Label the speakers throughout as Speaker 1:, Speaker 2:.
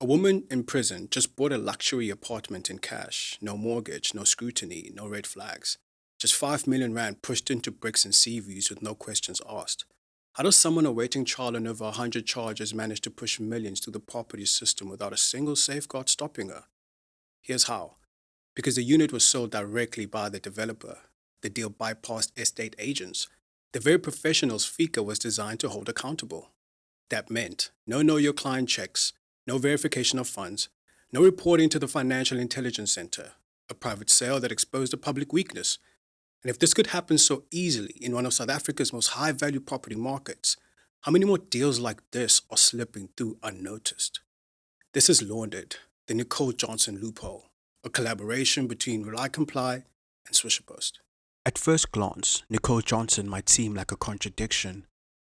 Speaker 1: A woman in prison just bought a luxury apartment in cash. No mortgage, no scrutiny, no red flags. Just 5 million rand pushed into bricks and sea views with no questions asked. How does someone awaiting trial on over 100 charges manage to push millions through the property system without a single safeguard stopping her? Here's how. Because the unit was sold directly by the developer. The deal bypassed estate agents. The very professionals FICA was designed to hold accountable. That meant no know your client checks, no verification of funds, no reporting to the Financial Intelligence Center, a private sale that exposed a public weakness. And if this could happen so easily in one of South Africa's most high value property markets, how many more deals like this are slipping through unnoticed? This is Laundered, the Nicole Johnson loophole, a collaboration between Rely Comply and Swisher Post. At first glance, Nicole Johnson might seem like a contradiction.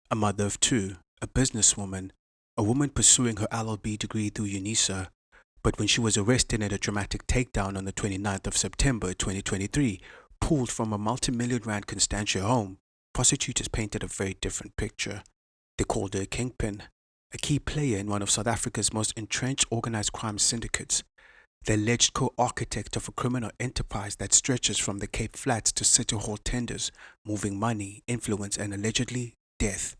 Speaker 1: A mother of two, a businesswoman, a woman pursuing her LLB degree through UNISA, but when she was arrested in a dramatic takedown on the 29th of September 2023, pulled from a multi-million rand Constantia home, prosecutors painted a very different picture. They called her a kingpin, a key player in one of South Africa's most entrenched organized crime syndicates, the alleged co-architect of a criminal enterprise that stretches from the Cape Flats to City Hall tenders, moving money, influence, and allegedly death.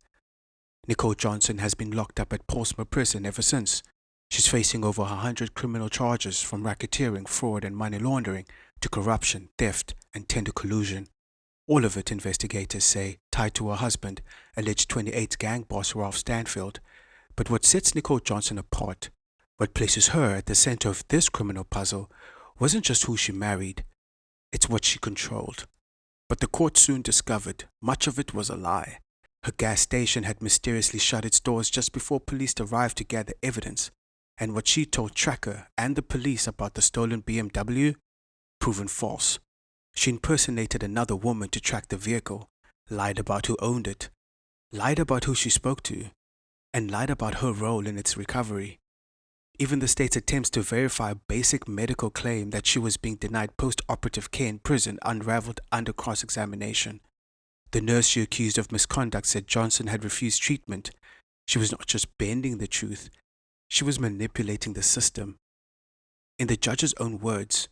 Speaker 1: Nicole Johnson has been locked up at Portsmouth Prison ever since. She's facing over 100 criminal charges from racketeering, fraud, and money laundering to corruption, theft, and tender collusion. All of it, investigators say, tied to her husband, alleged 28 gang boss Ralph Stanfield. But what sets Nicole Johnson apart, what places her at the center of this criminal puzzle, wasn't just who she married, it's what she controlled. But the court soon discovered much of it was a lie. Her gas station had mysteriously shut its doors just before police arrived to gather evidence, and what she told Tracker and the police about the stolen BMW, proven false. She impersonated another woman to track the vehicle, lied about who owned it, lied about who she spoke to, and lied about her role in its recovery. Even the state's attempts to verify a basic medical claim that she was being denied post-operative care in prison unraveled under cross-examination. The nurse she accused of misconduct said Johnson had refused treatment. She was not just bending the truth, she was manipulating the system. In the judge's own words,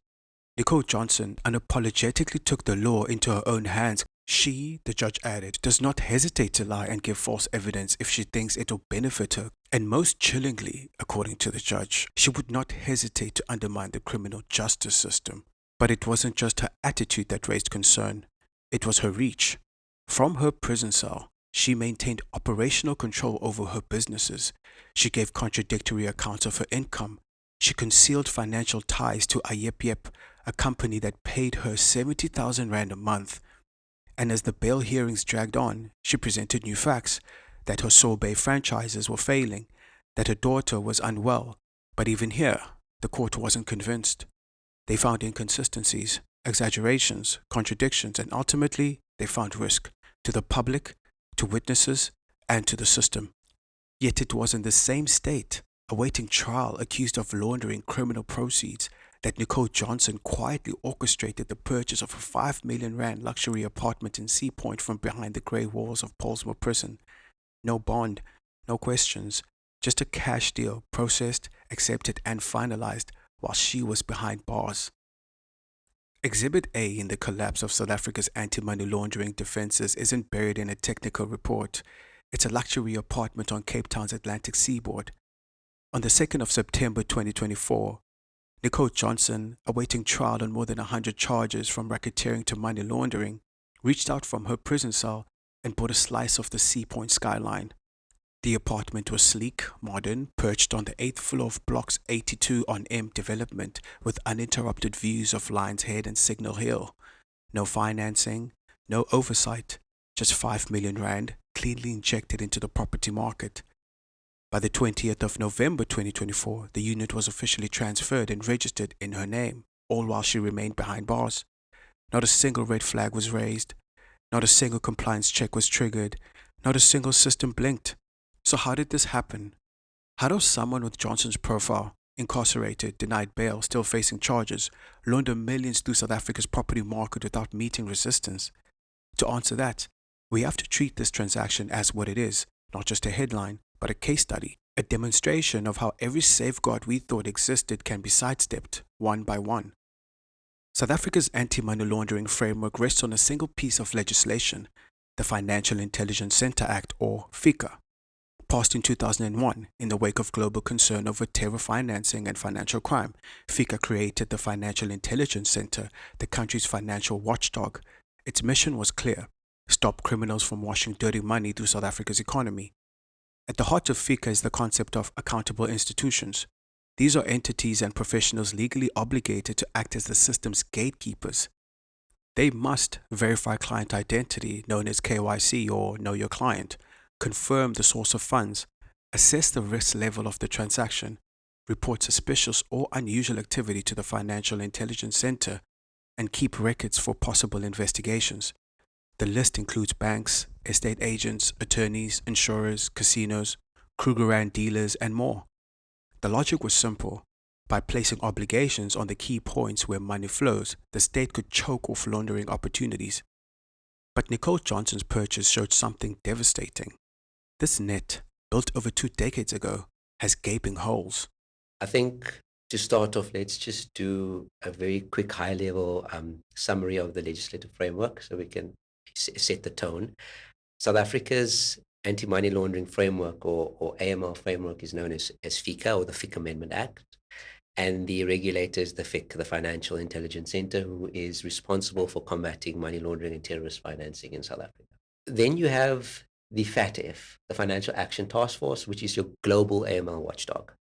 Speaker 1: Nicole Johnson unapologetically took the law into her own hands. She, the judge added, does not hesitate to lie and give false evidence if she thinks it will benefit her. And most chillingly, according to the judge, she would not hesitate to undermine the criminal justice system. But it wasn't just her attitude that raised concern, it was her reach. From her prison cell, she maintained operational control over her businesses. She gave contradictory accounts of her income. She concealed financial ties to Ayep, a company that paid her 70,000 rand a month. And as the bail hearings dragged on, she presented new facts, that her Sorbet franchises were failing, that her daughter was unwell. But even here, the court wasn't convinced. They found inconsistencies, exaggerations, contradictions, and ultimately, they found risk to the public, to witnesses, and to the system. Yet it was in the same state, awaiting trial accused of laundering criminal proceeds, that Nicole Johnson quietly orchestrated the purchase of a 5 million rand luxury apartment in Sea Point from behind the grey walls of Portsmouth Prison. No bond, no questions, just a cash deal processed, accepted, and finalized while she was behind bars. Exhibit A in the collapse of South Africa's anti-money laundering defenses isn't buried in a technical report. It's a luxury apartment on Cape Town's Atlantic seaboard. On the 2nd of September 2024, Nicole Johnson, awaiting trial on more than 100 charges from racketeering to money laundering, reached out from her prison cell and bought a slice of the Sea Point skyline. The apartment was sleek, modern, perched on the 8th floor of Blocks 82 on M development with uninterrupted views of Lions Head and Signal Hill. No financing, no oversight, just 5 million rand cleanly injected into the property market. By the 20th of November 2024, the unit was officially transferred and registered in her name, all while she remained behind bars. Not a single red flag was raised, not a single compliance check was triggered, not a single system blinked. So how did this happen? How does someone with Johnson's profile, incarcerated, denied bail, still facing charges, launder millions through South Africa's property market without meeting resistance? To answer that, we have to treat this transaction as what it is, not just a headline, but a case study. A demonstration of how every safeguard we thought existed can be sidestepped one by one. South Africa's anti-money laundering framework rests on a single piece of legislation, the Financial Intelligence Center Act, or FICA. Passed in 2001 in the wake of global concern over terror financing and financial crime, FICA created the Financial Intelligence Center, the country's financial watchdog. Its mission was clear: stop criminals from washing dirty money through South Africa's economy. At the heart of FICA is the concept of accountable institutions. These are entities and professionals legally obligated to act as the system's gatekeepers. They must verify client identity, known as KYC or Know Your Client, confirm the source of funds, assess the risk level of the transaction, report suspicious or unusual activity to the Financial Intelligence Center, and keep records for possible investigations. The list includes banks, estate agents, attorneys, insurers, casinos, Krugerrand dealers, and more. The logic was simple. By placing obligations on the key points where money flows, the state could choke off laundering opportunities. But Nicole Johnson's purchase showed something devastating. This net, built over 2 decades ago, has gaping holes.
Speaker 2: I think to start off, let's just do a very quick high-level summary of the legislative framework so we can set the tone. South Africa's anti-money laundering framework or AML framework is known as FICA, or the FICA Amendment Act. And the regulator is the FIC, the Financial Intelligence Center, who is responsible for combating money laundering and terrorist financing in South Africa. Then you have the FATF, the Financial Action Task Force, which is your global AML watchdog.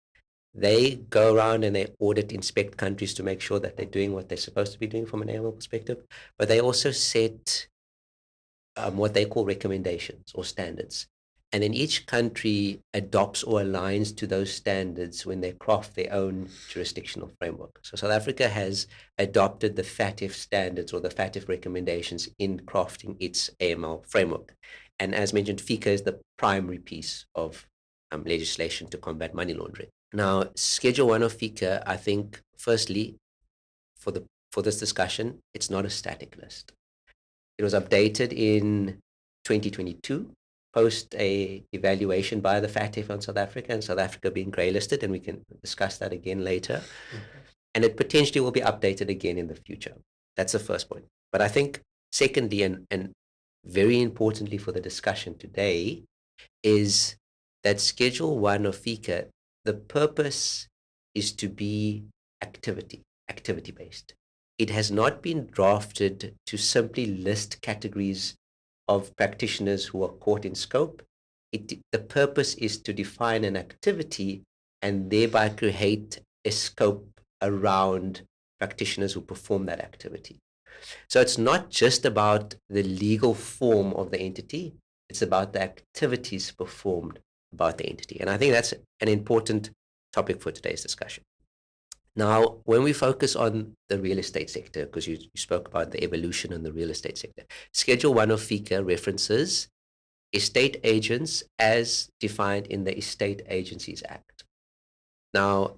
Speaker 2: They go around and they audit, inspect countries to make sure that they're doing what they're supposed to be doing from an AML perspective, but they also set what they call recommendations or standards. And then each country adopts or aligns to those standards when they craft their own jurisdictional framework. So South Africa has adopted the FATF standards or the FATF recommendations in crafting its AML framework. And as mentioned, FICA is the primary piece of legislation to combat money laundering. Now, Schedule 1 of FICA, I think, firstly, for this discussion, it's not a static list. It was updated in 2022, post a evaluation by the FATF on South Africa, and South Africa being grey listed, and we can discuss that again later. Mm-hmm. And it potentially will be updated again in the future. That's the first point. But I think secondly, and very importantly for the discussion today, is that Schedule 1 of FICA, the purpose is to be activity-based. It has not been drafted to simply list categories of practitioners who are caught in scope. The purpose is to define an activity and thereby create a scope around practitioners who perform that activity. So it's not just about the legal form of the entity, it's about the activities performed about the entity. And I think that's an important topic for today's discussion. Now, when we focus on the real estate sector, because you spoke about the evolution in the real estate sector, Schedule 1 of FICA references estate agents as defined in the Estate Agencies Act. Now,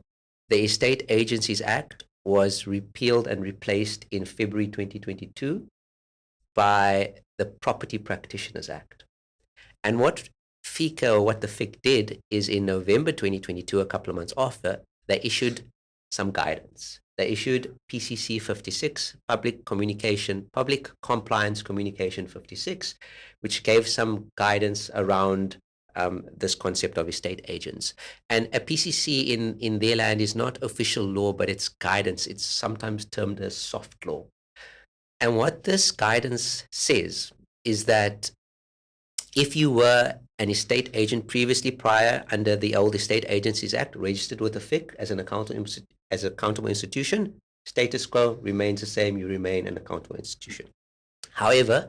Speaker 2: the Estate Agencies Act was repealed and replaced in February 2022 by the Property Practitioners Act. And what FICA, or what the FIC did, is in November 2022, a couple of months after, they issued some guidance. They issued PCC 56, Public Compliance Communication 56, which gave some guidance around this concept of estate agents. And a PCC in their land is not official law, but it's guidance. It's sometimes termed as soft law. And what this guidance says is that if you were an estate agent previously prior under the old Estate Agencies Act, registered with the FIC as an accountable institution, status quo remains the same, you remain an accountable institution. However,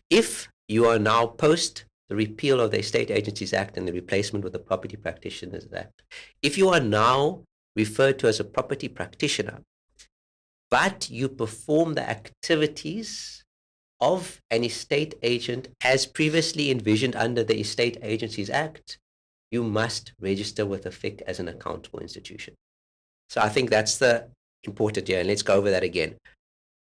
Speaker 2: if you are now post the repeal of the Estate Agencies Act and the replacement with the Property Practitioners Act, if you are now referred to as a property practitioner, but you perform the activities of an estate agent as previously envisioned under the Estate Agencies Act, you must register with the FIC as an accountable institution. So I think that's the important here, and let's go over that again.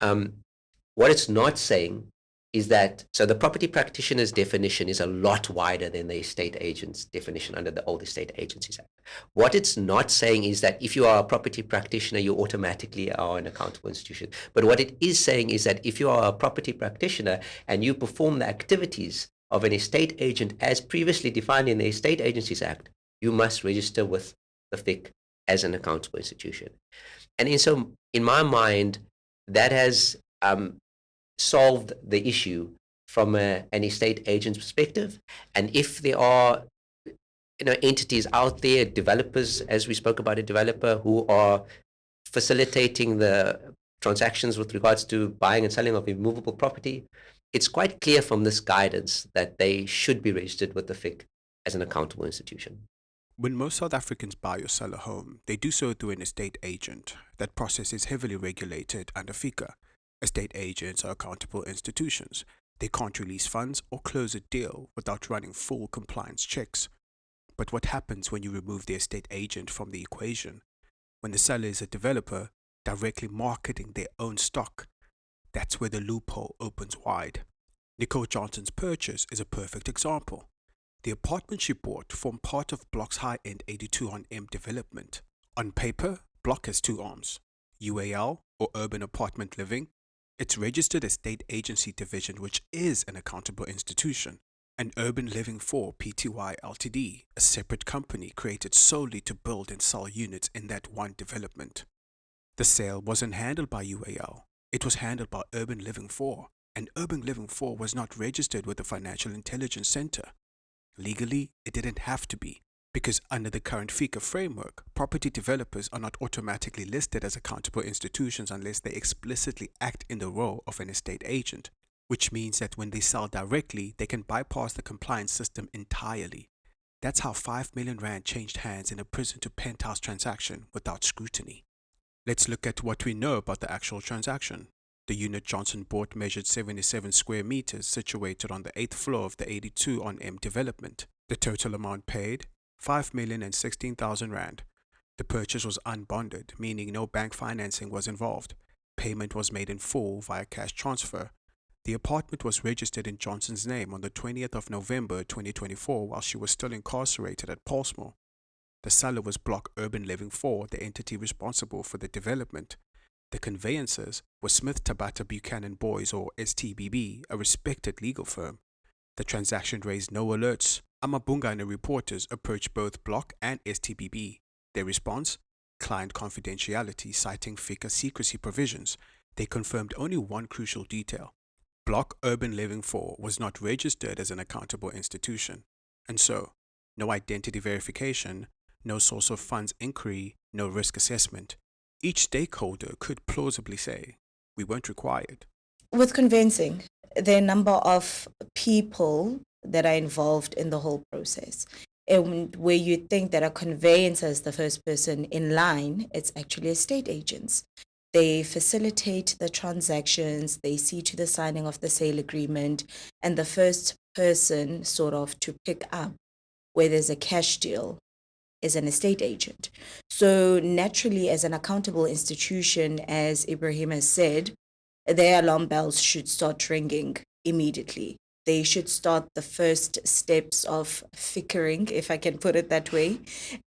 Speaker 2: What it's not saying is that so the property practitioner's definition is a lot wider than the estate agent's definition under the old Estate Agencies Act. What it's not saying is that if you are a property practitioner, you automatically are an accountable institution. But what it is saying is that if you are a property practitioner and you perform the activities of an estate agent as previously defined in the Estate Agencies Act, you must register with the FIC as an accountable institution. And in my mind, that has solved the issue from an estate agent's perspective. And if there are entities out there, developers, as we spoke about, a developer who are facilitating the transactions with regards to buying and selling of immovable property, it's quite clear from this guidance that they should be registered with the FIC as an accountable institution.
Speaker 1: When most South Africans buy or sell a home, they do so through an estate agent. That process is heavily regulated under FICA. Estate agents are accountable institutions. They can't release funds or close a deal without running full compliance checks. But what happens when you remove the estate agent from the equation? When the seller is a developer directly marketing their own stock, that's where the loophole opens wide. Nicole Johnson's purchase is a perfect example. The apartment she bought formed part of Block's high-end 82 on M development. On paper, Block has two arms, UAL or Urban Apartment Living, its registered estate agency division which is an accountable institution, and Urban Living 4 Pty Ltd, a separate company created solely to build and sell units in that one development. The sale wasn't handled by UAL, it was handled by Urban Living 4, and Urban Living 4 was not registered with the Financial Intelligence Center. Legally, it didn't have to be, because under the current FICA framework, property developers are not automatically listed as accountable institutions unless they explicitly act in the role of an estate agent, which means that when they sell directly, they can bypass the compliance system entirely. That's how 5 million rand changed hands in a prison to penthouse transaction without scrutiny. Let's look at what we know about the actual transaction. The unit Johnson bought measured 77 square meters situated on the 8th floor of the 82 on M development. The total amount paid, 5,016,000 rand. The purchase was unbonded, meaning no bank financing was involved. Payment was made in full via cash transfer. The apartment was registered in Johnson's name on the 20th of November 2024 while she was still incarcerated at Paulsmoor. The seller was Block Urban Living 4, the entity responsible for the development. The conveyancers were Smith Tabata Buchanan Boys or STBB, a respected legal firm. The transaction raised no alerts. Amabungane reporters approached both Block and STBB. Their response? Client confidentiality, citing FICA secrecy provisions. They confirmed only one crucial detail. Block Urban Living 4 was not registered as an accountable institution. And so, no identity verification, no source of funds inquiry, no risk assessment. Each stakeholder could plausibly say, we weren't required.
Speaker 3: With convincing, there are a number of people that are involved in the whole process. And where you think that a conveyancer is the first person in line, it's actually estate agents. They facilitate the transactions, they see to the signing of the sale agreement, and the first person sort of to pick up where there's a cash deal is an estate agent. So naturally, as an accountable institution, as Ibrahim has said, their alarm bells should start ringing immediately. They should start the first steps of fickering, if I can put it that way,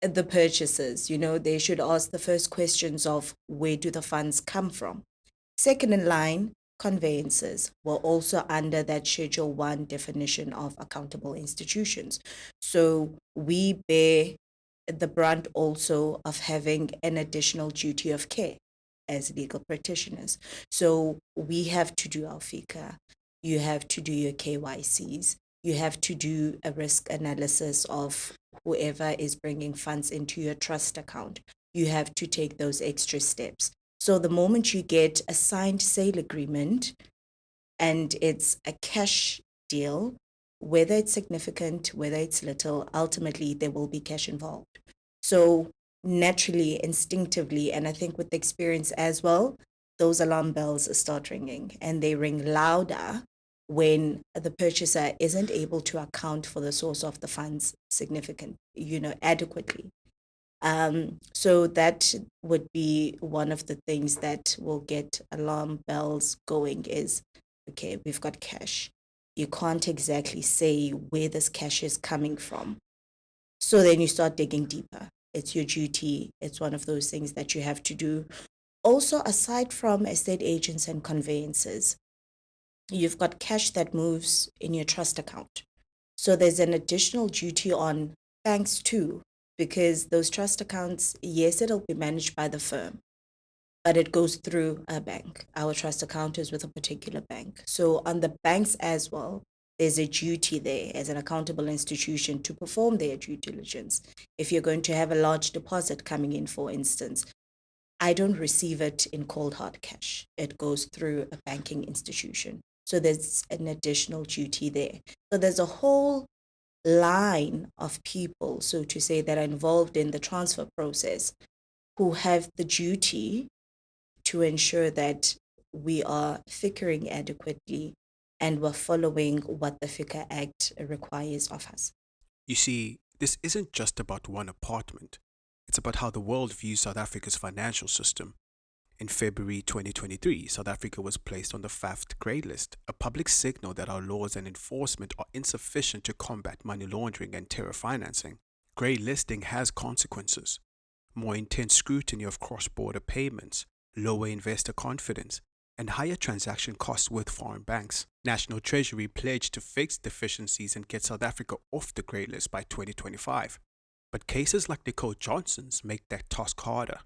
Speaker 3: the purchases. They should ask the first questions of where do the funds come from. Second in line, conveyancers were also under that Schedule 1 definition of accountable institutions. So we bear the brunt also of having an additional duty of care as legal practitioners. So we have to do our FICA, you have to do your KYCs, you have to do a risk analysis of whoever is bringing funds into your trust account. You have to take those extra steps. So the moment you get a signed sale agreement and it's a cash deal, whether it's significant, whether it's little, ultimately there will be cash involved. So naturally, instinctively, and I think with the experience as well, those alarm bells start ringing, and they ring louder when the purchaser isn't able to account for the source of the funds adequately. So that would be one of the things that will get alarm bells going, is okay, we've got cash. You can't exactly say where this cash is coming from. So then you start digging deeper. It's your duty. It's one of those things that you have to do. Also, aside from estate agents and conveyancers, you've got cash that moves in your trust account. So there's an additional duty on banks too, because those trust accounts, yes, it'll be managed by the firm, but it goes through a bank. Our trust account is with a particular bank. So on the banks as well, there's a duty there as an accountable institution to perform their due diligence. If you're going to have a large deposit coming in, for instance, I don't receive it in cold hard cash. It goes through a banking institution. So there's an additional duty there. So there's a whole line of people, so to say, that are involved in the transfer process who have the duty to ensure that we are FICRing adequately and we're following what the FICA Act requires of us.
Speaker 1: You see, this isn't just about one apartment. It's about how the world views South Africa's financial system. In February 2023, South Africa was placed on the FAFT grey list, a public signal that our laws and enforcement are insufficient to combat money laundering and terror financing. Grey listing has consequences: more intense scrutiny of cross-border payments, lower investor confidence, and higher transaction costs with foreign banks. National Treasury pledged to fix deficiencies and get South Africa off the grey list by 2025. But cases like Nicole Johnson's make that task harder.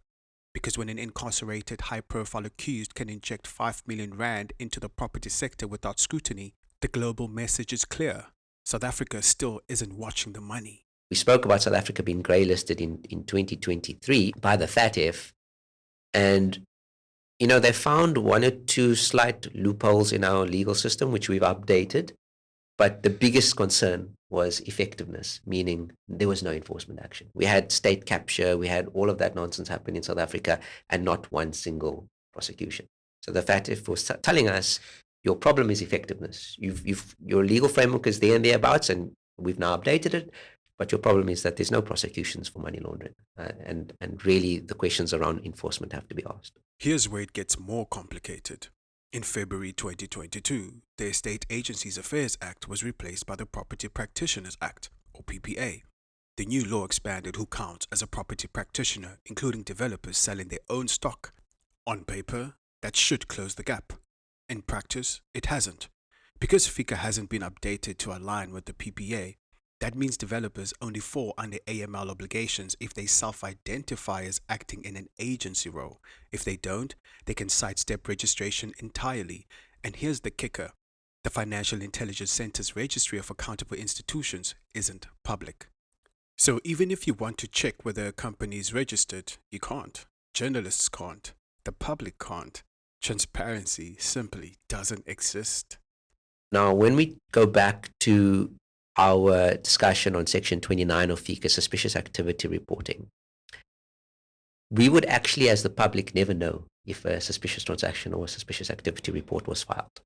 Speaker 1: Because when an incarcerated, high-profile accused can inject 5 million rand into the property sector without scrutiny, the global message is clear: South Africa still isn't watching the money.
Speaker 2: We spoke about South Africa being grey listed in 2023 by the FATF, and they found one or two slight loopholes in our legal system, which we've updated. But the biggest concern was effectiveness, meaning there was no enforcement action. We had state capture, we had all of that nonsense happen in South Africa, and not one single prosecution. So the FATF was telling us, your problem is effectiveness. Your legal framework is there and thereabouts, and we've now updated it. But your problem is that there's no prosecutions for money laundering. And really, the questions around enforcement have to be asked.
Speaker 1: Here's where it gets more complicated. In February 2022, the Estate Agencies Affairs Act was replaced by the Property Practitioners Act, or PPA. The new law expanded who counts as a property practitioner, including developers selling their own stock. On paper, that should close the gap. In practice, it hasn't. Because FICA hasn't been updated to align with the PPA, that means developers only fall under AML obligations if they self-identify as acting in an agency role. If they don't, they can sidestep registration entirely. And here's the kicker: the Financial Intelligence Center's Registry of Accountable Institutions isn't public. So even if you want to check whether a company is registered, you can't. Journalists can't. The public can't. Transparency simply doesn't exist.
Speaker 2: Now, when we go back to our discussion on Section 29 of FICA, suspicious activity reporting, we would actually, as the public, never know if a suspicious transaction or a suspicious activity report was filed.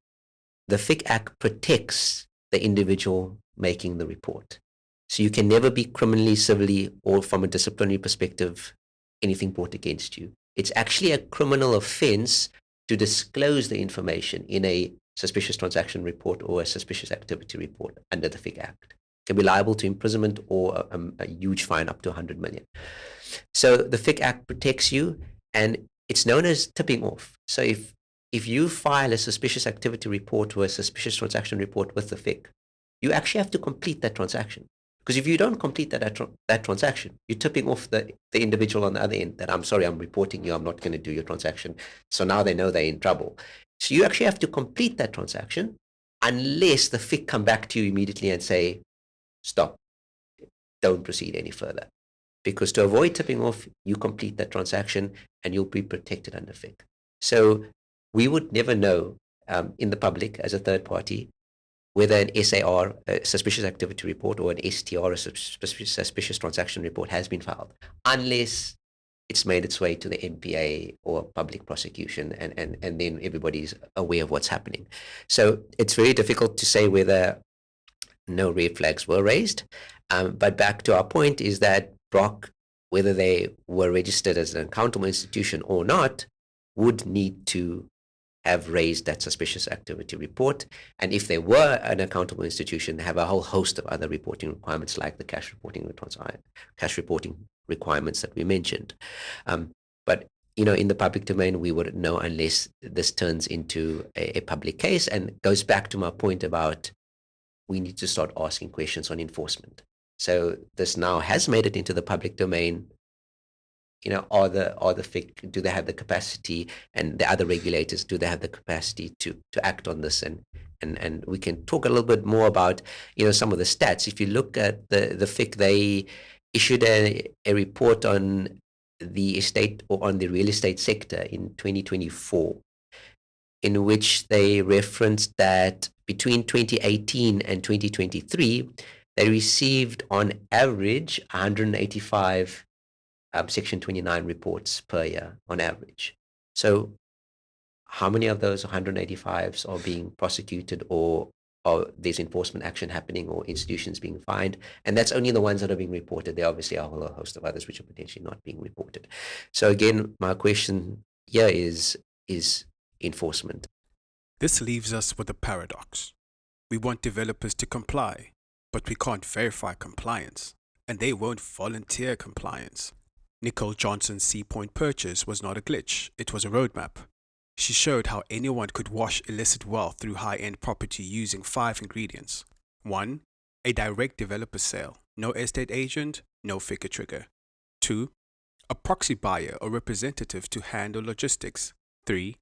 Speaker 2: The FIC Act protects the individual making the report. So you can never be criminally, civilly, or from a disciplinary perspective, anything brought against you. It's actually a criminal offense to disclose the information in a suspicious transaction report or a suspicious activity report under the FIC Act. Can be liable to imprisonment or a huge fine up to 100 million. So the FIC Act protects you, and it's known as tipping off. So if you file a suspicious activity report or a suspicious transaction report with the FIC, you actually have to complete that transaction. Because if you don't complete that transaction, you're tipping off the individual on the other end that, I'm sorry, I'm reporting you, I'm not going to do your transaction. So now they know they're in trouble. So you actually have to complete that transaction unless the FIC come back to you immediately and say, stop, don't proceed any further. Because to avoid tipping off, you complete that transaction and you'll be protected under FIC. So we would never know in the public as a third party whether an SAR, a suspicious activity report, or an STR, a suspicious transaction report, has been filed, unless it's made its way to the MPA or public prosecution, and then everybody's aware of what's happening. So it's very difficult to say whether no red flags were raised. But back to our point is that BROC, whether they were registered as an accountable institution or not, would need to have raised that suspicious activity report. And if they were an accountable institution, they have a whole host of other reporting requirements like the cash reporting requirements that we mentioned. But in the public domain, we wouldn't know unless this turns into a public case, and goes back to my point about we need to start asking questions on enforcement. So this now has made it into the public domain. Are the FIC, do they have the capacity, and the other regulators, do they have the capacity to act on this? And we can talk a little bit more about some of the stats. If you look at the FIC, they issued a report on the estate, or on the real estate sector, in 2024, in which they referenced that between 2018 and 2023, they received on average 185 Section 29 reports per year on average. So how many of those 185s are being prosecuted, or there's enforcement action happening, or institutions being fined? And that's only the ones that are being reported. There obviously are a whole host of others which are potentially not being reported. So again, my question here is enforcement.
Speaker 1: This leaves us with a paradox. We want developers to comply, but we can't verify compliance, and they won't volunteer compliance. Nicole Johnson's Sea Point purchase was not a glitch, it was a roadmap. She showed how anyone could wash illicit wealth through high-end property using 5 ingredients. 1. A direct developer sale, no estate agent, no figure trigger. 2. A proxy buyer or representative to handle logistics. 3.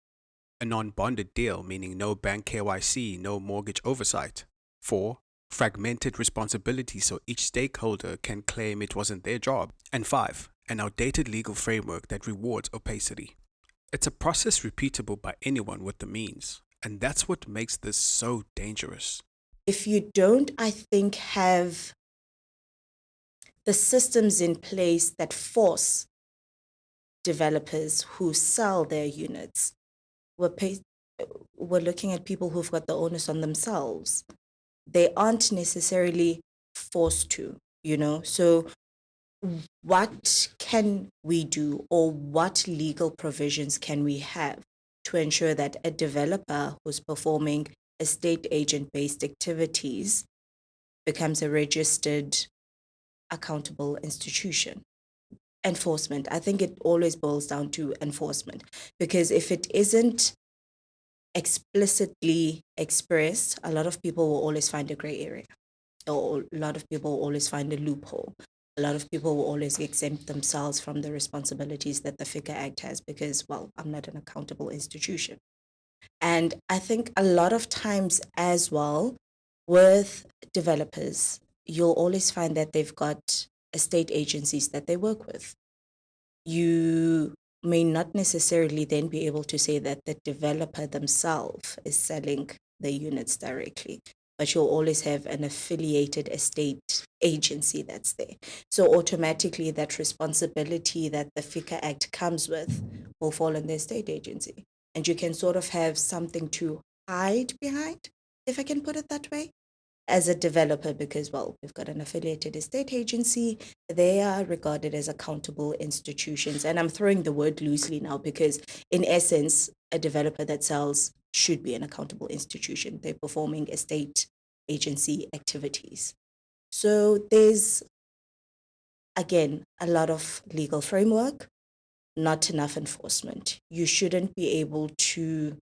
Speaker 1: A non-bonded deal, meaning no bank KYC, no mortgage oversight. 4. Fragmented responsibility so each stakeholder can claim it wasn't their job. And 5. An outdated legal framework that rewards opacity. It's a process repeatable by anyone with the means, and that's what makes this so dangerous.
Speaker 3: If you don't, I think, have the systems in place that force developers who sell their units, we're looking at people who've got the onus on themselves. They aren't necessarily forced to, So what can we do, or what legal provisions can we have to ensure that a developer who's performing estate agent-based activities becomes a registered, accountable institution? Enforcement. I think it always boils down to enforcement, because if it isn't explicitly expressed, a lot of people will always find a gray area, or a lot of people will always find a loophole. A lot of people will always exempt themselves from the responsibilities that the FICA Act has because, well, I'm not an accountable institution. And I think a lot of times as well with developers, you'll always find that they've got estate agencies that they work with. You may not necessarily then be able to say that the developer themselves is selling the units directly, but you'll always have an affiliated estate agency that's there. So automatically that responsibility that the FICA Act comes with will fall on the estate agency. And you can sort of have something to hide behind, if I can put it that way, as a developer, because, well, we've got an affiliated estate agency. They are regarded as accountable institutions. And I'm throwing the word loosely now because, in essence, a developer that sells should be an accountable institution. They're performing estate agency activities. So there's, again, a lot of legal framework, not enough enforcement. You shouldn't be able to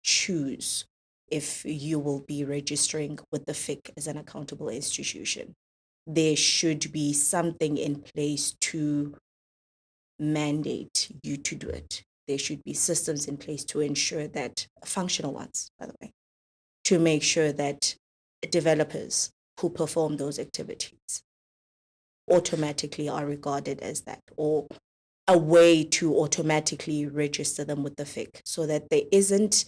Speaker 3: choose if you will be registering with the FIC as an accountable institution. There should be something in place to mandate you to do it. There should be systems in place to ensure that, functional ones, by the way, to make sure that developers who perform those activities automatically are regarded as that, or a way to automatically register them with the FIC so that there isn't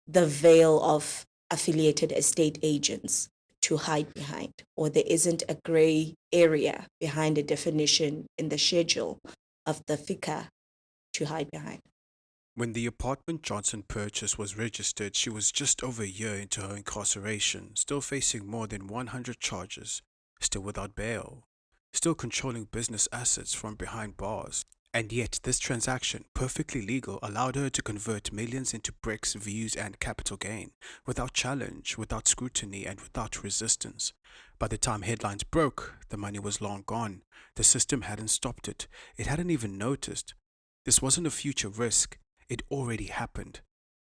Speaker 3: the veil of affiliated estate agents to hide behind, or there isn't a gray area behind a definition in the schedule of the FICA to hide behind.
Speaker 1: When the apartment Johnson purchased was registered, she was just over a year into her incarceration, still facing more than 100 charges, still without bail, still controlling business assets from behind bars. And yet, this transaction, perfectly legal, allowed her to convert millions into bricks, views, and capital gain, without challenge, without scrutiny, and without resistance. By the time headlines broke, the money was long gone. The system hadn't stopped it. It hadn't even noticed. This wasn't a future risk. It already happened.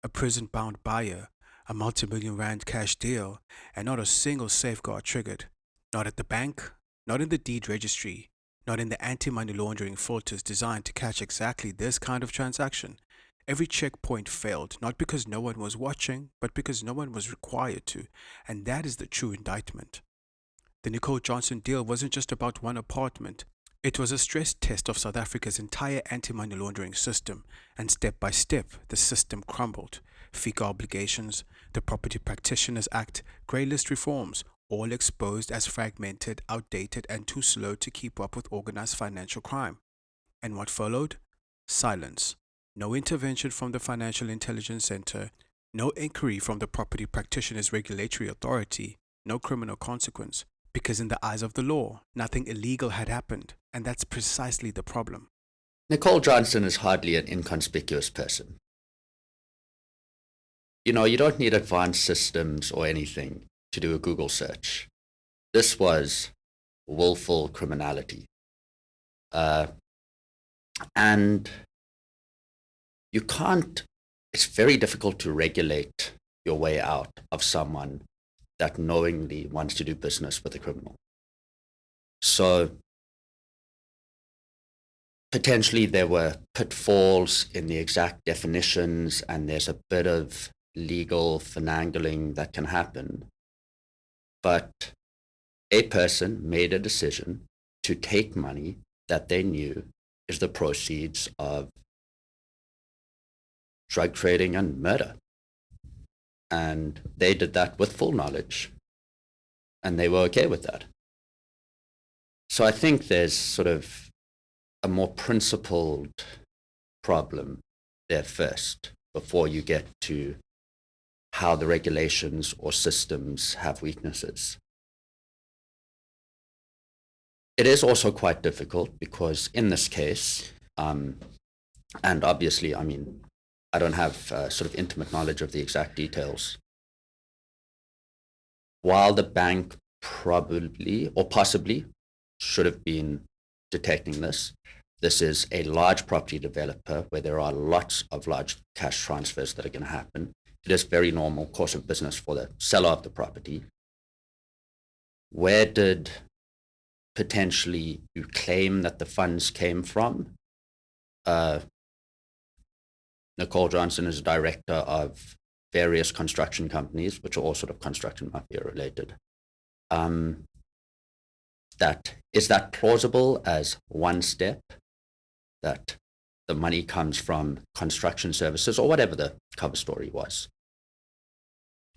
Speaker 1: A prison-bound buyer, a multi-million rand cash deal, and not a single safeguard triggered. Not at the bank, not in the deed registry, not in the anti-money laundering filters designed to catch exactly this kind of transaction. Every checkpoint failed, not because no one was watching, but because no one was required to, and that is the true indictment. The Nicole Johnson deal wasn't just about one apartment. It was a stress test of South Africa's entire anti-money laundering system, and step by step, the system crumbled. FICA obligations, the Property Practitioners Act, grey list reforms, all exposed as fragmented, outdated, and too slow to keep up with organized financial crime. And what followed? Silence. No intervention from the Financial Intelligence Center, no inquiry from the Property Practitioners Regulatory Authority, no criminal consequence. Because in the eyes of the law, nothing illegal had happened, and that's precisely the problem.
Speaker 4: Nicole Johnson is hardly an inconspicuous person. You know, you don't need advanced systems or anything to do a Google search. This was willful criminality. And you can't, it's very difficult to regulate your way out of someone that knowingly wants to do business with a criminal. So potentially there were pitfalls in the exact definitions, and there's a bit of legal finagling that can happen. But a person made a decision to take money that they knew is the proceeds of drug trading and murder. And they did that with full knowledge, and they were okay with that. So I think there's sort of a more principled problem there first, before you get to how the regulations or systems have weaknesses. It is also quite difficult because in this case, and obviously, I mean, I don't have sort of intimate knowledge of the exact details. While the bank probably or possibly should have been detecting this, this is a large property developer where there are lots of large cash transfers that are going to happen. It is very normal course of business for the seller of the property. Where did potentially you claim that the funds came from? Nicole Johnson is director of various construction companies, which are all sort of construction mafia related. Is that plausible as one step, that the money comes from construction services or whatever the cover story was?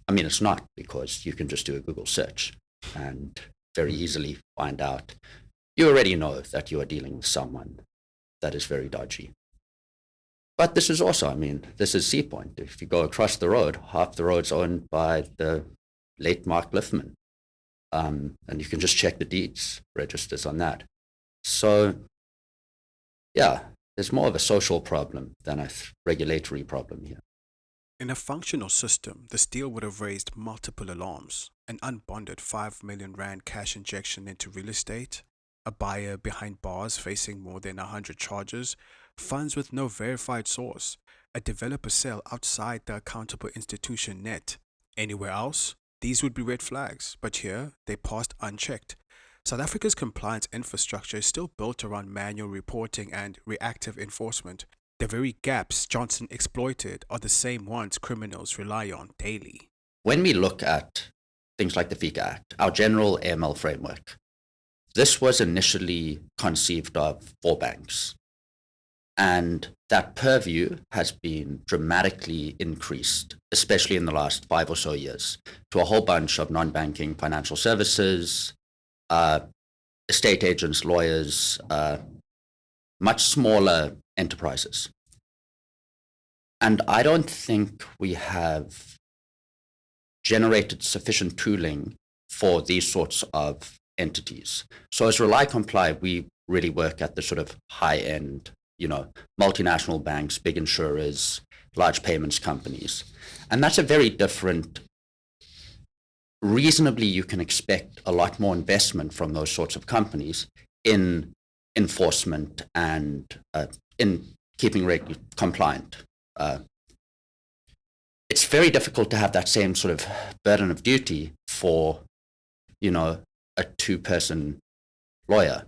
Speaker 4: I mean, it's not, because you can just do a Google search and very easily find out. You already know that you are dealing with someone that is very dodgy. But this is also, I mean, this is Sea Point. If you go across the road, half the road's owned by the late Mark Liffman. And you can just check the deeds registers on that. So, yeah, there's more of a social problem than a regulatory problem here.
Speaker 1: In a functional system, this deal would have raised multiple alarms: an unbonded 5 million rand cash injection into real estate, a buyer behind bars facing more than 100 charges, funds with no verified source, a developer sale outside the accountable institution net. Anywhere else, these would be red flags, but here they passed unchecked. South Africa's compliance infrastructure is still built around manual reporting and reactive enforcement. The very gaps Johnson exploited are the same ones criminals rely on daily.
Speaker 4: When we look at things like the FICA Act, our general AML framework, this was initially conceived of for banks. And that purview has been dramatically increased, especially in the last 5 or so years, to a whole bunch of non-banking financial services, estate agents, lawyers, much smaller enterprises. And I don't think we have generated sufficient tooling for these sorts of entities. So as Rely Comply, we really work at the sort of high end multinational banks, big insurers, large payments companies. And that's a very different, reasonably you can expect a lot more investment from those sorts of companies in enforcement and in keeping compliant. It's very difficult to have that same sort of burden of duty for, a two-person lawyer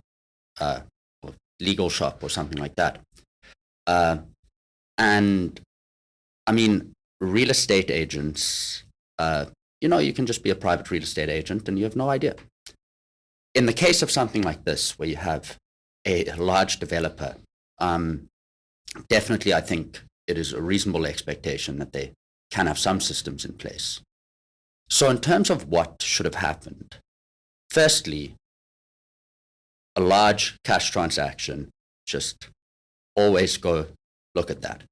Speaker 4: or legal shop or something like that. And I mean, real estate agents, you can just be a private real estate agent and you have no idea. In the case of something like this, where you have a large developer, definitely I think it is a reasonable expectation that they can have some systems in place. So in terms of what should have happened, firstly, a large cash transaction, just always go look at that.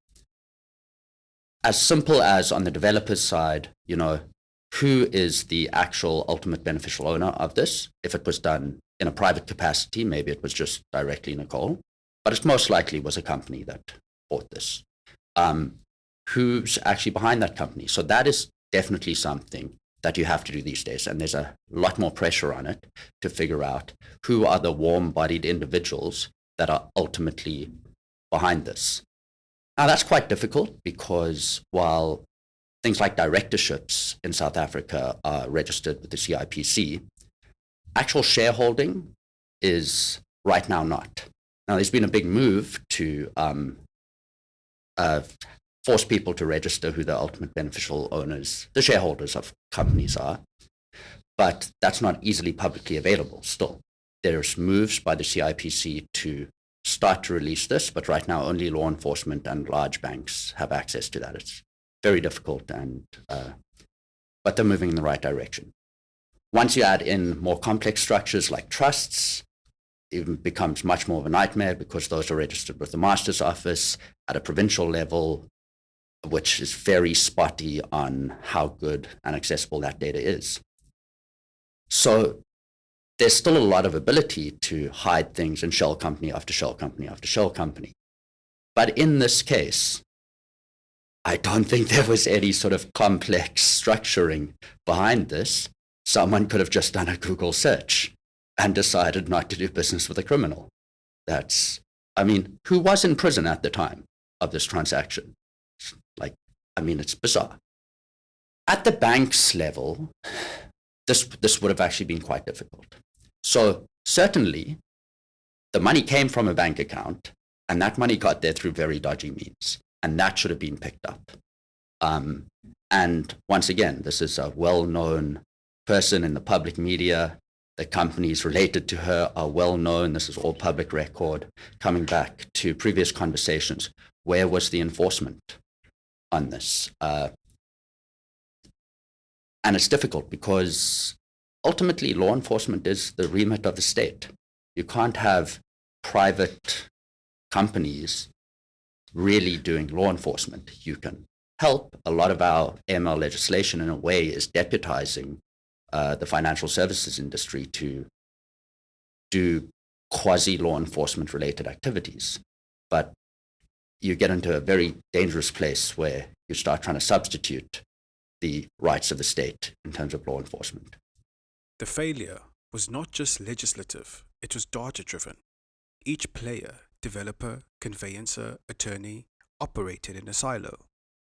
Speaker 4: As simple as on the developer's side, who is the actual ultimate beneficial owner of this? If it was done in a private capacity, maybe it was just directly Nicole, but it most likely was a company that bought this. Who's actually behind that company? So that is definitely something that you have to do these days, and there's a lot more pressure on it to figure out who are the warm-bodied individuals that are ultimately behind this. Now, that's quite difficult because while things like directorships in South Africa are registered with the CIPC, actual shareholding is right now not. Now, there's been a big move to force people to register who the ultimate beneficial owners, the shareholders of companies are, but that's not easily publicly available still. There's moves by the CIPC to start to release this, but right now only law enforcement and large banks have access to that. It's very difficult, but they're moving in the right direction. Once you add in more complex structures like trusts, it becomes much more of a nightmare because those are registered with the master's office at a provincial level, which is very spotty on how good and accessible that data is. So there's still a lot of ability to hide things in shell company after shell company after shell company. But in this case, I don't think there was any sort of complex structuring behind this. Someone could have just done a Google search and decided not to do business with a criminal. Who was in prison at the time of this transaction? It's bizarre. At the bank's level, this would have actually been quite difficult. So certainly, the money came from a bank account, and that money got there through very dodgy means, and that should have been picked up. And once again, this is a well-known person in the public media. The companies related to her are well-known. This is all public record. Coming back to previous conversations, where was the enforcement on this? And it's difficult because ultimately law enforcement is the remit of the state. You can't have private companies really doing law enforcement. You can help. A lot of our AML legislation in a way is deputizing the financial services industry to do quasi-law enforcement related activities. But you get into a very dangerous place where you start trying to substitute the rights of the state in terms of law enforcement.
Speaker 1: The failure was not just legislative, it was data-driven. Each player, developer, conveyancer, attorney, operated in a silo.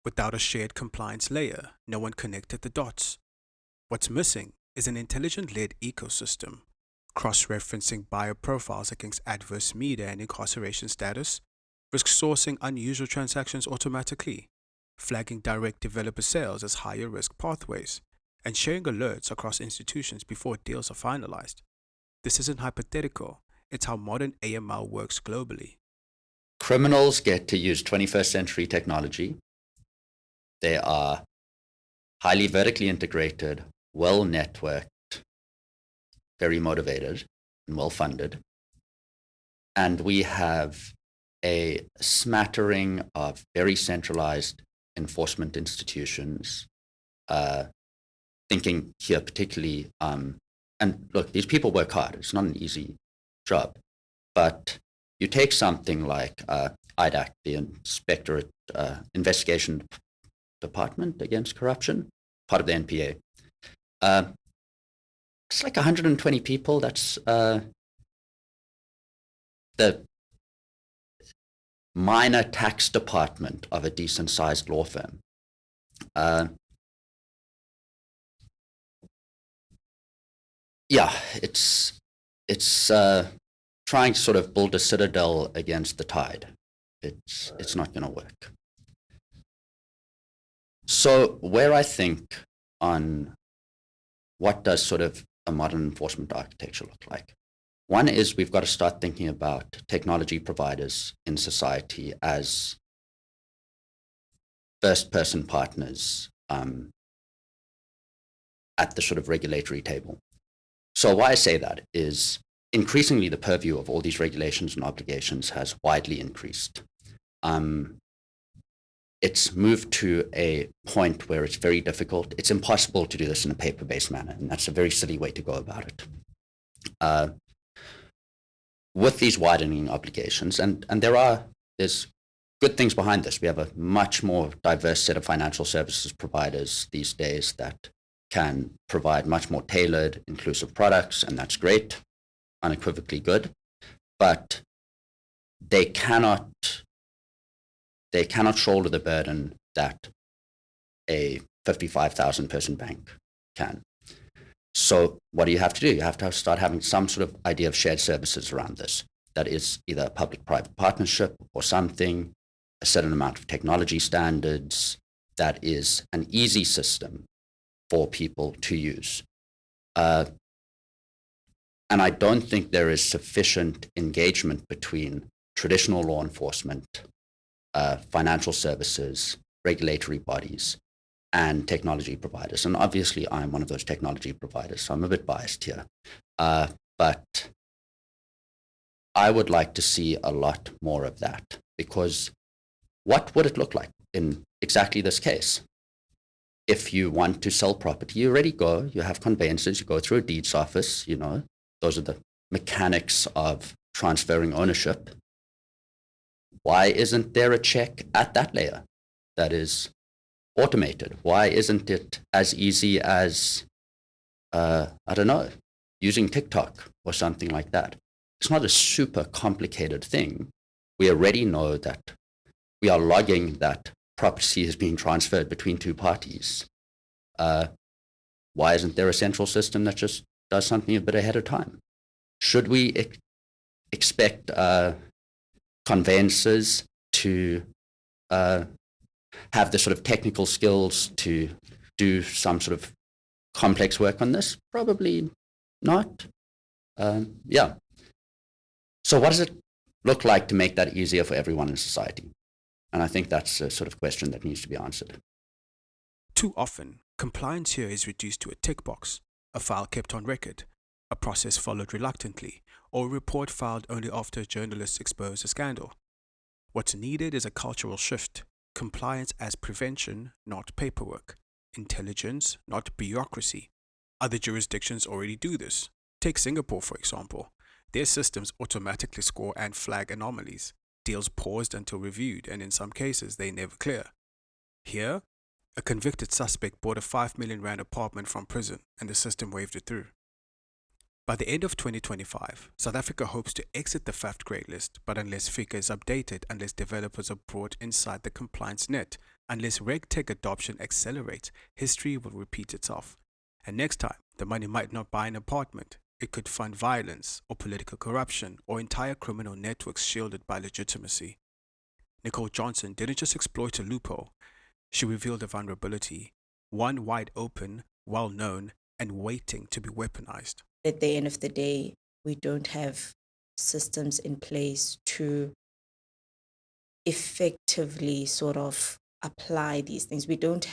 Speaker 1: Without a shared compliance layer, no one connected the dots. What's missing is an intelligent-led ecosystem, cross-referencing buyer profiles against adverse media and incarceration status, risk sourcing unusual transactions automatically, flagging direct developer sales as higher risk pathways, and sharing alerts across institutions before deals are finalized. This isn't hypothetical, it's how modern AML works globally.
Speaker 4: Criminals get to use 21st century technology. They are highly vertically integrated, well-networked, very motivated, and well-funded. And we have a smattering of very centralized enforcement institutions, thinking here particularly, and look, these people work hard. It's not an easy job, but You take something like IDAC, the Inspectorate Investigation Department Against Corruption, part of the NPA. It's like 120 people. That's the minor tax department of a decent-sized law firm. Yeah, it's trying to sort of build a citadel against the tide. It's not going to work. So where I think on what does sort of a modern enforcement architecture look like? One is we've got to start thinking about technology providers in society as first-person partners at the sort of regulatory table. So why I say that is increasingly the purview of all these regulations and obligations has widely increased. It's moved to a point where it's very difficult. It's impossible to do this in a paper-based manner, and that's a very silly way to go about it. With these widening obligations, and there's good things behind this. We have a much more diverse set of financial services providers these days that can provide much more tailored, inclusive products, and that's great, unequivocally good. But they cannot shoulder the burden that a 55,000 person bank can. So what do you have to do? You have to start having some sort of idea of shared services around this. That is either a public-private partnership or something, a certain amount of technology standards that is an easy system for people to use. And I don't think there is sufficient engagement between traditional law enforcement, financial services, regulatory bodies, and technology providers. And obviously, I'm one of those technology providers, so I'm a bit biased here. But I would like to see a lot more of that, because what would it look like in exactly this case? If you want to sell property, you already go, you have conveyances, you go through a deeds office, those are the mechanics of transferring ownership. Why isn't there a check at that layer that is automated? Why isn't it as easy as, I don't know, using TikTok or something like that? It's not a super complicated thing. We already know that we are logging that property is being transferred between two parties. Why isn't there a central system that just does something a bit ahead of time? Should we expect conveyancers to have the sort of technical skills to do some sort of complex work on this? Probably not. Yeah. So what does it look like to make that easier for everyone in society? And I think that's a sort of question that needs to be answered.
Speaker 1: Too often, compliance here is reduced to a tick box, a file kept on record, a process followed reluctantly, or a report filed only after journalists expose a scandal. What's needed is a cultural shift, compliance as prevention, not paperwork, intelligence, not bureaucracy. Other jurisdictions already do this. Take Singapore, for example. Their systems automatically score and flag anomalies, deals paused until reviewed, and in some cases they never clear. Here, a convicted suspect bought a 5 million rand apartment from prison and the system waved it through. By the end of 2025, South Africa hopes to exit the FAFT grey list, but unless FICA is updated, unless developers are brought inside the compliance net, unless RegTech adoption accelerates, history will repeat itself. And next time, the money might not buy an apartment. It could fund violence or political corruption or entire criminal networks shielded by legitimacy. Nicole Johnson didn't just exploit a loophole. She revealed a vulnerability, one wide open, well-known, and waiting to be weaponized.
Speaker 3: At the end of the day, we don't have systems in place to effectively sort of apply these things. We can't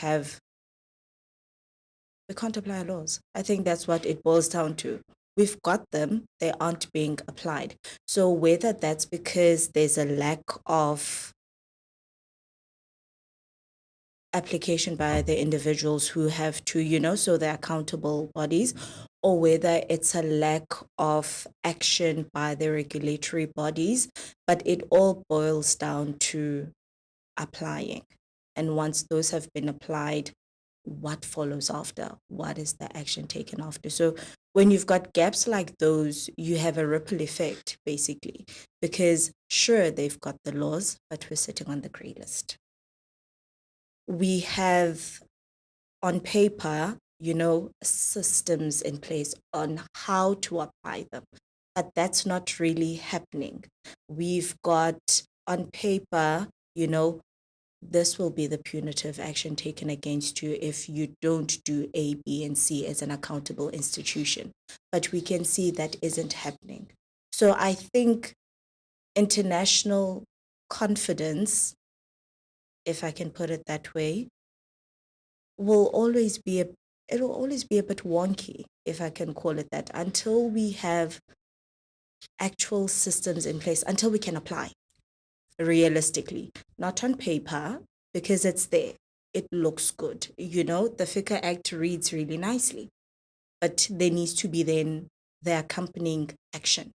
Speaker 3: apply our laws. I think that's what it boils down to. We've got them, they aren't being applied. So whether that's because there's a lack of application by the individuals who have to, so they're accountable bodies, or whether it's a lack of action by the regulatory bodies, but it all boils down to applying. And once those have been applied, what follows after? What is the action taken after? So when you've got gaps like those, you have a ripple effect, basically, because sure, they've got the laws, but we're sitting on the grey list. We have on paper, systems in place on how to apply them, but that's not really happening. We've got on paper, this will be the punitive action taken against you if you don't do A, B, and C as an accountable institution. But we can see that isn't happening. So I think international confidence, if I can put it that way, will always be it'll always be a bit wonky, if I can call it that, until we have actual systems in place, until we can apply realistically, not on paper, because it's there. It looks good. The FICA Act reads really nicely, but there needs to be then the accompanying action.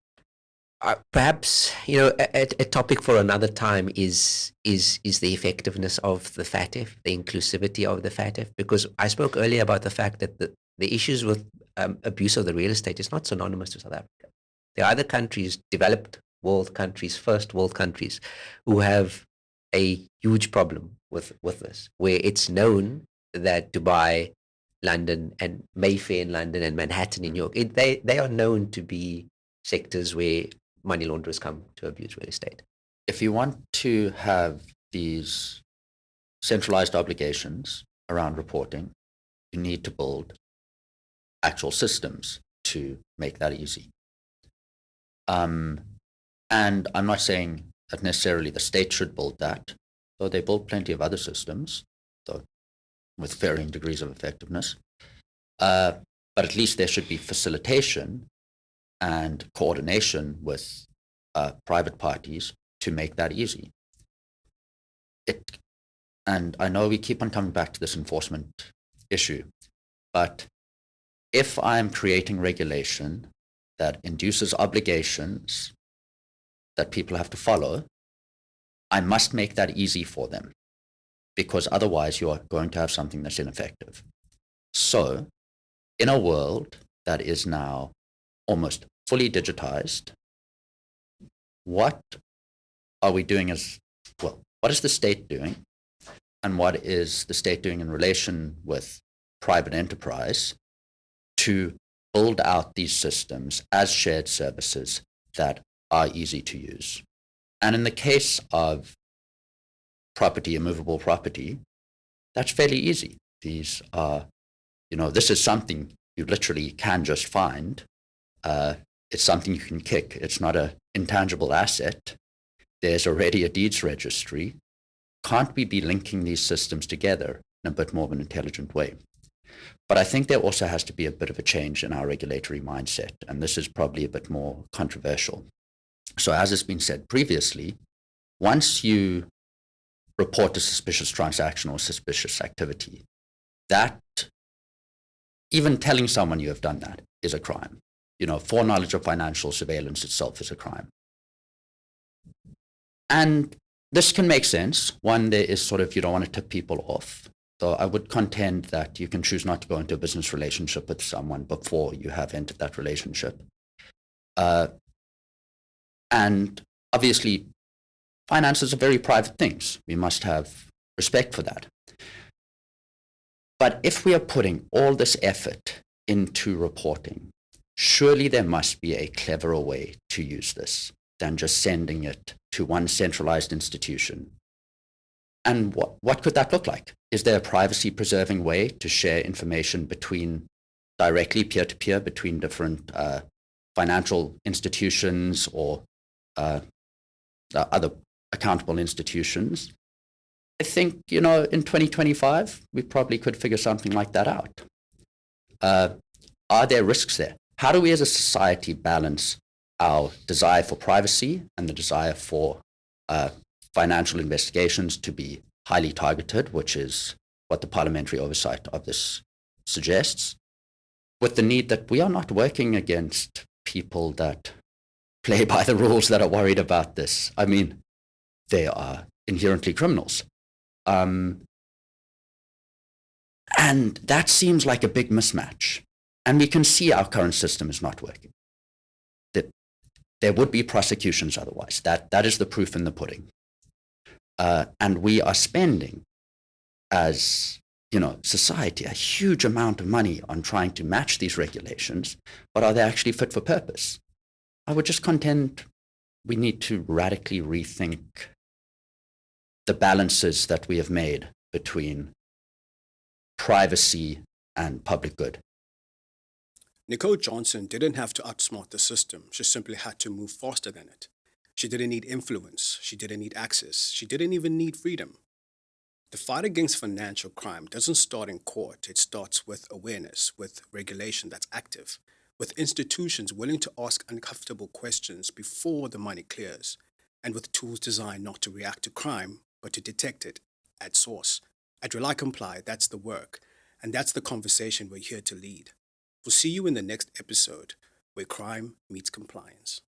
Speaker 2: Perhaps a topic for another time is the effectiveness of the FATF, the inclusivity of the FATF, because I spoke earlier about the fact that the issues with abuse of the real estate is not synonymous to South Africa. There are other countries, developed world countries, first world countries, who have a huge problem with this, where it's known that Dubai, London, and Mayfair in London, and Manhattan in New York, they are known to be sectors where money launderers come to abuse real estate.
Speaker 4: If you want to have these centralized obligations around reporting, you need to build actual systems to make that easy. And I'm not saying that necessarily the state should build that, though they build plenty of other systems, though with varying degrees of effectiveness. But at least there should be facilitation and coordination with private parties to make that easy. And I know we keep on coming back to this enforcement issue, but if I'm creating regulation that induces obligations that people have to follow, I must make that easy for them, because otherwise you are going to have something that's ineffective. So in a world that is now almost fully digitized, what are we doing what is the state doing? And what is the state doing in relation with private enterprise to build out these systems as shared services that are easy to use? And in the case of property, immovable property, that's fairly easy. These are, this is something you literally can just find. It's something you can kick. It's not an intangible asset. There's already a deeds registry. Can't we be linking these systems together in a bit more of an intelligent way? But I think there also has to be a bit of a change in our regulatory mindset, and this is probably a bit more controversial. So as has been said previously, once you report a suspicious transaction or suspicious activity, that even telling someone you have done that is a crime. Foreknowledge of financial surveillance itself is a crime. And this can make sense. One, there is you don't want to tip people off. So I would contend that you can choose not to go into a business relationship with someone before you have entered that relationship. And obviously, finances are very private things. We must have respect for that. But if we are putting all this effort into reporting, surely there must be a cleverer way to use this than just sending it to one centralized institution. And what could that look like? Is there a privacy-preserving way to share information directly peer-to-peer between different financial institutions or other accountable institutions? I think, in 2025, we probably could figure something like that out. Are there risks there? How do we as a society balance our desire for privacy and the desire for financial investigations to be highly targeted, which is what the parliamentary oversight of this suggests, with the need that we are not working against people that play by the rules that are worried about this. I mean, they are inherently criminals. And that seems like a big mismatch. And we can see our current system is not working. There would be prosecutions otherwise. That is the proof in the pudding. And we are spending, as society, a huge amount of money on trying to match these regulations, but are they actually fit for purpose? I would just contend we need to radically rethink the balances that we have made between privacy and public good.
Speaker 1: Nicole Johnson didn't have to outsmart the system. She simply had to move faster than it. She didn't need influence. She didn't need access. She didn't even need freedom. The fight against financial crime doesn't start in court. It starts with awareness, with regulation that's active, with institutions willing to ask uncomfortable questions before the money clears, and with tools designed not to react to crime, but to detect it at source. At Rely Comply, that's the work, and that's the conversation we're here to lead. We'll see you in the next episode where crime meets compliance.